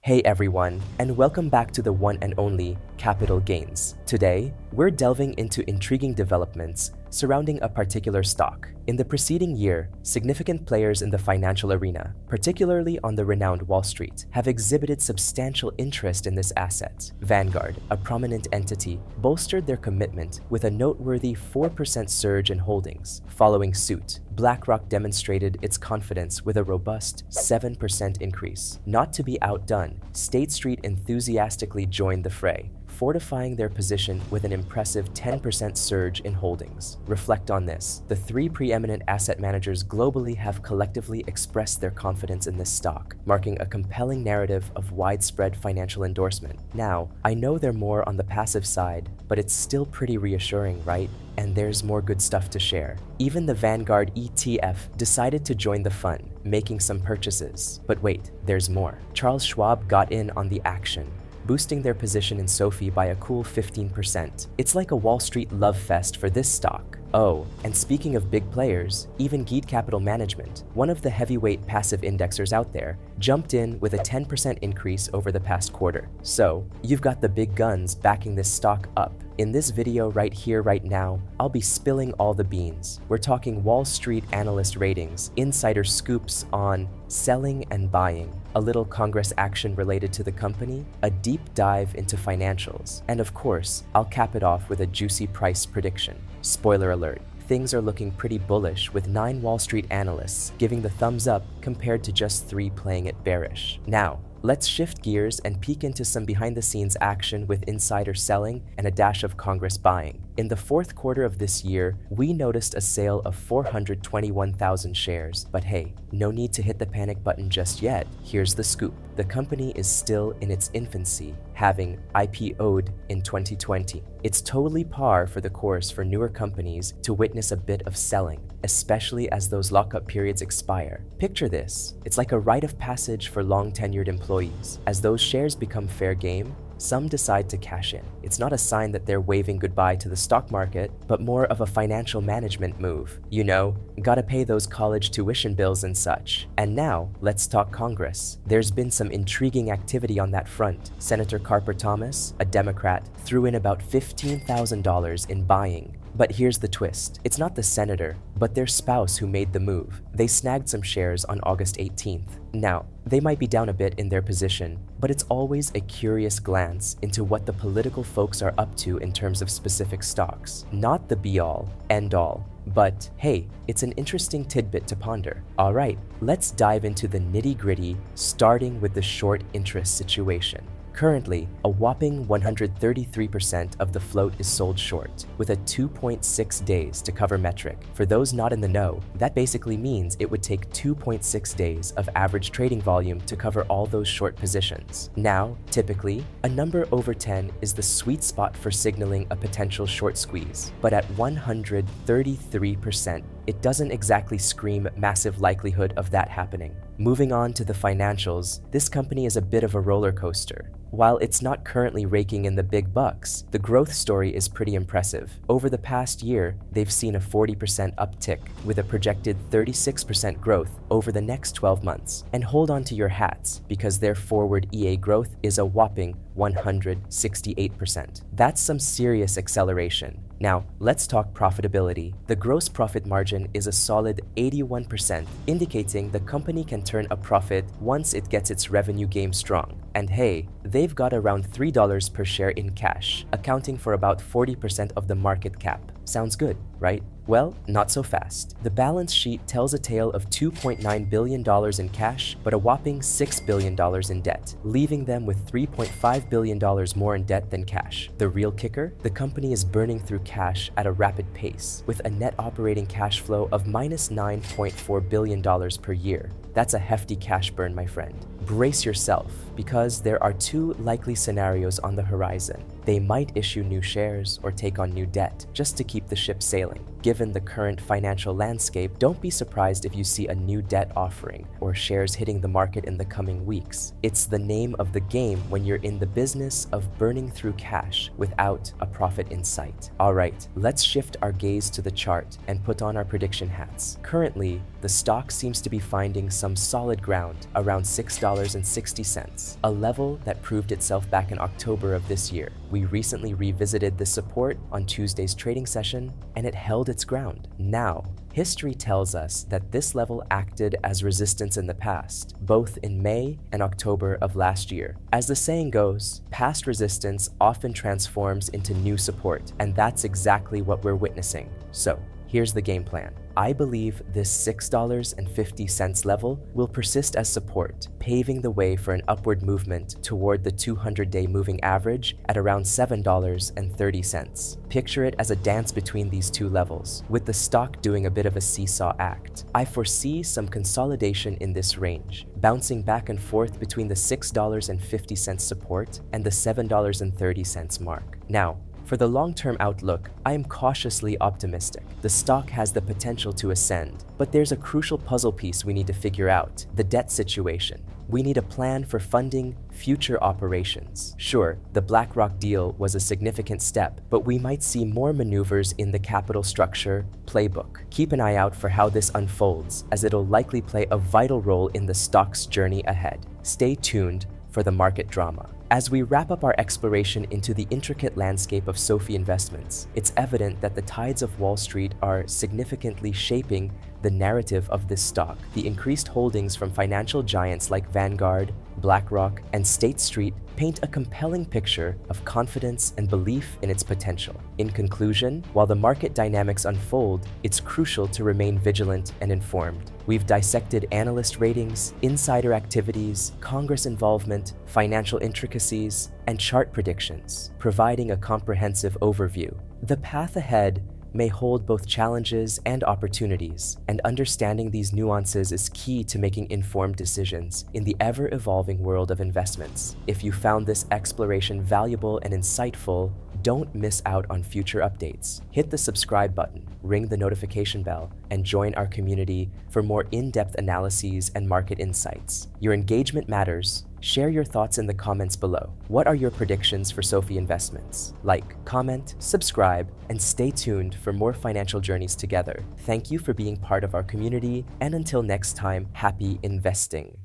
Hey everyone, and welcome back to the one and only Capital Gains. Today, we're delving into intriguing developments surrounding a particular stock. In the preceding year, significant players in the financial arena, particularly on the renowned Wall Street, have exhibited substantial interest in this asset. Vanguard, a prominent entity, bolstered their commitment with a noteworthy 4% surge in holdings. Following suit, BlackRock demonstrated its confidence with a robust 7% increase. Not to be outdone, State Street enthusiastically joined the fray, fortifying their position with an impressive 10% surge in holdings. Reflect on this. The three preeminent asset managers globally have collectively expressed their confidence in this stock, marking a compelling narrative of widespread financial endorsement. Now, I know they're more on the passive side, but it's still pretty reassuring, right? And there's more good stuff to share. Even the Vanguard ETF decided to join the fun, making some purchases. But wait, there's more. Charles Schwab got in on the action, boosting their position in Sofi by a cool 15%. It's like a Wall Street love fest for this stock. Oh, and speaking of big players, even Geet Capital Management, one of the heavyweight passive indexers out there, jumped in with a 10% increase over the past quarter. So, you've got the big guns backing this stock up. In this video right here, right now, I'll be spilling all the beans. We're talking Wall Street analyst ratings, insider scoops on selling and buying, a little Congress action related to the company, a deep dive into financials, and of course, I'll cap it off with a juicy price prediction. Spoiler alert, things are looking pretty bullish with 9 Wall Street analysts giving the thumbs up compared to just 3 playing it bearish. Now, let's shift gears and peek into some behind-the-scenes action with insider selling and a dash of Congress buying. In the fourth quarter of this year, we noticed a sale of 421,000 shares. But hey, no need to hit the panic button just yet. Here's the scoop. The company is still in its infancy, having IPO'd in 2020. It's totally par for the course for newer companies to witness a bit of selling, especially as those lockup periods expire. Picture this. It's like a rite of passage for long-tenured employees. As those shares become fair game, some decide to cash in. It's not a sign that they're waving goodbye to the stock market, but more of a financial management move. You know, gotta pay those college tuition bills and such. And now, let's talk Congress. There's been some intriguing activity on that front. Senator Carper Thomas, a Democrat, threw in about $15,000 in buying. But here's the twist. It's not the senator, but their spouse who made the move. They snagged some shares on August 18th. Now, they might be down a bit in their position, but it's always a curious glance into what the political folks are up to in terms of specific stocks. Not the be-all, end-all, but hey, it's an interesting tidbit to ponder. All right, let's dive into the nitty-gritty, starting with the short interest situation. Currently, a whopping 133% of the float is sold short, with a 2.6 days to cover metric. For those not in the know, that basically means it would take 2.6 days of average trading volume to cover all those short positions. Now, typically, a number over 10 is the sweet spot for signaling a potential short squeeze. But at 133%, it doesn't exactly scream massive likelihood of that happening. Moving on to the financials, this company is a bit of a roller coaster. While it's not currently raking in the big bucks, the growth story is pretty impressive. Over the past year, they've seen a 40% uptick, with a projected 36% growth over the next 12 months. And hold on to your hats, because their forward EA growth is a whopping 168%. That's some serious acceleration. Now, let's talk profitability. The gross profit margin is a solid 81%, indicating the company can turn a profit once it gets its revenue game strong. And hey, they've got around $3 per share in cash, accounting for about 40% of the market cap. Sounds good, right? Well, not so fast. The balance sheet tells a tale of $2.9 billion in cash, but a whopping $6 billion in debt, leaving them with $3.5 billion more in debt than cash. The real kicker? The company is burning through cash at a rapid pace, with a net operating cash flow of minus $9.4 billion per year. That's a hefty cash burn, my friend. Brace yourself, because there are 2 likely scenarios on the horizon. They might issue new shares or take on new debt just to keep the ship sailing. Given the current financial landscape, don't be surprised if you see a new debt offering or shares hitting the market in the coming weeks. It's the name of the game when you're in the business of burning through cash without a profit in sight. All right, let's shift our gaze to the chart and put on our prediction hats. Currently, the stock seems to be finding some some solid ground around $6.60, a level that proved itself back in October of this year. We recently revisited the support on Tuesday's trading session, and it held its ground. Now, history tells us that this level acted as resistance in the past, both in May and October of last year. As the saying goes, past resistance often transforms into new support, and that's exactly what we're witnessing. So, here's the game plan. I believe this $6.50 level will persist as support, paving the way for an upward movement toward the 200-day moving average at around $7.30. Picture it as a dance between these two levels, with the stock doing a bit of a seesaw act. I foresee some consolidation in this range, bouncing back and forth between the $6.50 support and the $7.30 mark. Now, for the long-term outlook, I am cautiously optimistic. The stock has the potential to ascend, but there's a crucial puzzle piece we need to figure out: the debt situation. We need a plan for funding future operations. Sure, the BlackRock deal was a significant step, but we might see more maneuvers in the capital structure playbook. Keep an eye out for how this unfolds, as it'll likely play a vital role in the stock's journey ahead. Stay tuned for the market drama. As we wrap up our exploration into the intricate landscape of Sofi Investments, it's evident that the tides of Wall Street are significantly shaping the narrative of this stock. The increased holdings from financial giants like Vanguard, BlackRock, and State Street paint a compelling picture of confidence and belief in its potential. In conclusion, while the market dynamics unfold, it's crucial to remain vigilant and informed. We've dissected analyst ratings, insider activities, Congress involvement, financial intricacies, and chart predictions, providing a comprehensive overview. The path ahead may hold both challenges and opportunities, and understanding these nuances is key to making informed decisions in the ever-evolving world of investments. If you found this exploration valuable and insightful, don't miss out on future updates. Hit the subscribe button, ring the notification bell, and join our community for more in-depth analyses and market insights. Your engagement matters. Share your thoughts in the comments below. What are your predictions for Sofi Investments? Like, comment, subscribe, and stay tuned for more financial journeys together. Thank you for being part of our community, and until next time, happy investing.